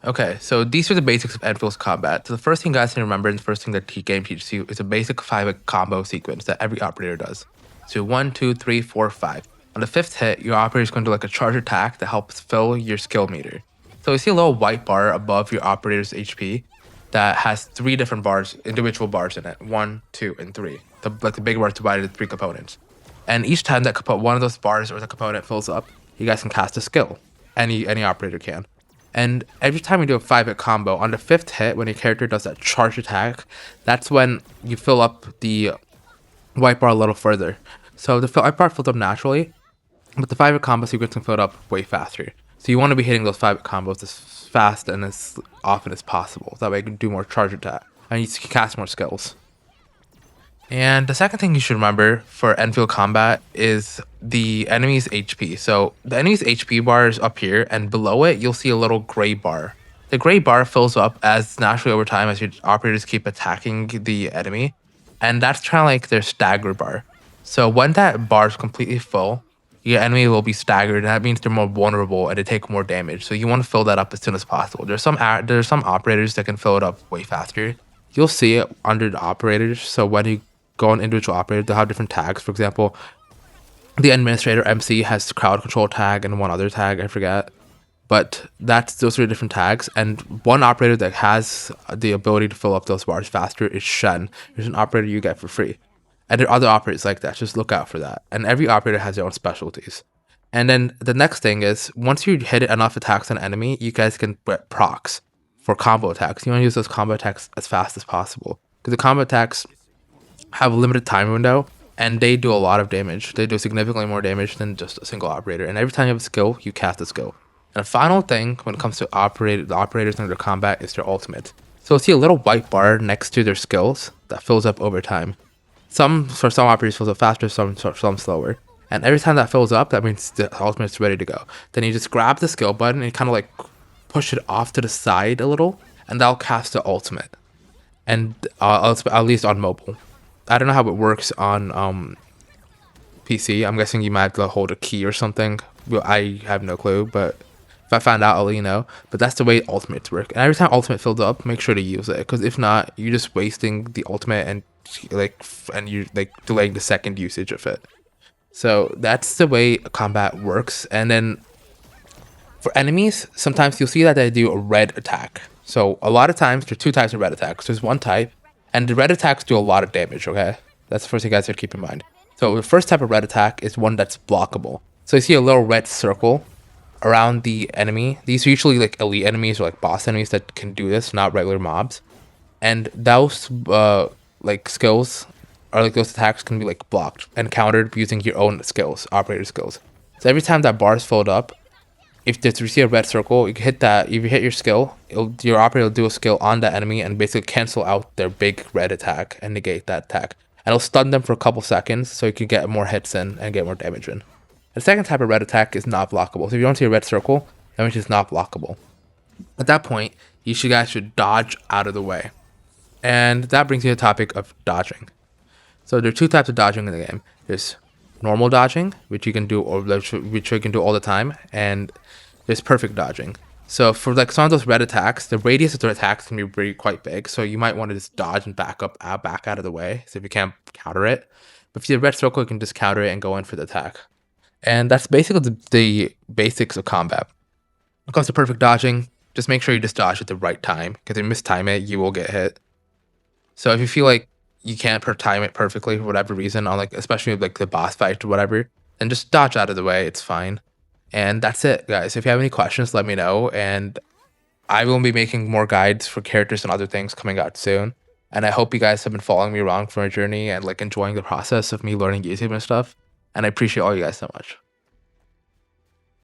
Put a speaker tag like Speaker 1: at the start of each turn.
Speaker 1: Okay, so these are the basics of Enfield's combat. So the first thing you guys need to remember, and the first thing that game teaches you, is a basic 5-hit combo sequence that every operator does. So 1, 2, 3, 4, 5. On the 5th hit, your operator is going to do like a charge attack that helps fill your skill meter. So you see a little white bar above your operator's HP that has 3 different bars, individual bars in it. 1, 2, and 3. The big bar is divided into 3 components. And each time that one of those bars or the component fills up, you guys can cast a skill. Any operator can. And every time you do a 5-hit combo, on the 5th hit, when your character does that charge attack, that's when you fill up the white bar a little further. So the white bar fills up naturally, but the 5-hit combo sequence can fill it up way faster. So you want to be hitting those 5-hit combos as fast and as often as possible. That way you can do more charge attack and you can cast more skills. And the second thing you should remember for Enfield combat is the enemy's HP. So the enemy's HP bar is up here, and below it, you'll see a little gray bar. The gray bar fills up as naturally over time as your operators keep attacking the enemy, and that's kind of like their stagger bar. So when that bar is completely full, your enemy will be staggered, and that means they're more vulnerable and they take more damage. So you want to fill that up as soon as possible. There's some operators that can fill it up way faster. You'll see it under the operators. So when you go on individual operators, they'll have different tags. For example, the administrator MC has crowd control tag and one other tag, I forget. But those are different tags. And one operator that has the ability to fill up those bars faster is Shen. There's an operator you get for free. And there are other operators like that. Just look out for that. And every operator has their own specialties. And then the next thing is, once you hit enough attacks on an enemy, you guys can get procs for combo attacks. You want to use those combo attacks as fast as possible. Because the combo attacks have a limited time window, and they do a lot of damage. They do significantly more damage than just a single operator. And every time you have a skill, you cast a skill. And the final thing when it comes to the operators in their combat is their ultimate. So you'll see a little white bar next to their skills that fills up over time. For some operators fills up faster, some slower. And every time that fills up, that means the ultimate is ready to go. Then you just grab the skill button and kind of like push it off to the side a little, and that'll cast the ultimate. And at least on mobile. I don't know how it works on PC. I'm guessing you might have to hold a key or something. Well, I have no clue, but if I find out, I'll let you know. But that's the way ultimates work. And every time ultimate fills up, make sure to use it, because if not, you're just wasting the ultimate and you're delaying the second usage of it. So that's the way combat works. And then for enemies, sometimes you'll see that they do a red attack. So a lot of times, there's 2 types of red attacks. There's one type, and the red attacks do a lot of damage, okay? That's the first thing you guys have to keep in mind. So the first type of red attack is one that's blockable. So you see a little red circle around the enemy. These are usually like elite enemies or like boss enemies that can do this, not regular mobs. And those skills or like those attacks can be like blocked and countered using your own skills, operator skills. So every time that bar is filled up, if you see a red circle, you can hit that. If you hit your skill, your operator will do a skill on that enemy and basically cancel out their big red attack and negate that attack. And it'll stun them for a couple seconds so you can get more hits in and get more damage in. The second type of red attack is not blockable. So if you don't see a red circle, that means it's not blockable. At that point, you guys should dodge out of the way. And that brings you to the topic of dodging. So there are 2 types of dodging in the game. There's normal dodging, which you can do all the time, and there's perfect dodging. So for like some of those red attacks, the radius of their attacks can be quite big. So you might want to just dodge and back out of the way. So if you can't counter it, but if you see a red circle, you can just counter it and go in for the attack. And that's basically the basics of combat. When it comes to perfect dodging, just make sure you just dodge at the right time, because if you mistime it, you will get hit. So if you feel like you can't time it perfectly for whatever reason, on especially like the boss fight or whatever, then just dodge out of the way. It's fine. And that's it, guys. If you have any questions, let me know. And I will be making more guides for characters and other things coming out soon. And I hope you guys have been following me along for my journey and enjoying the process of me learning YouTube and stuff. And I appreciate all you guys so much.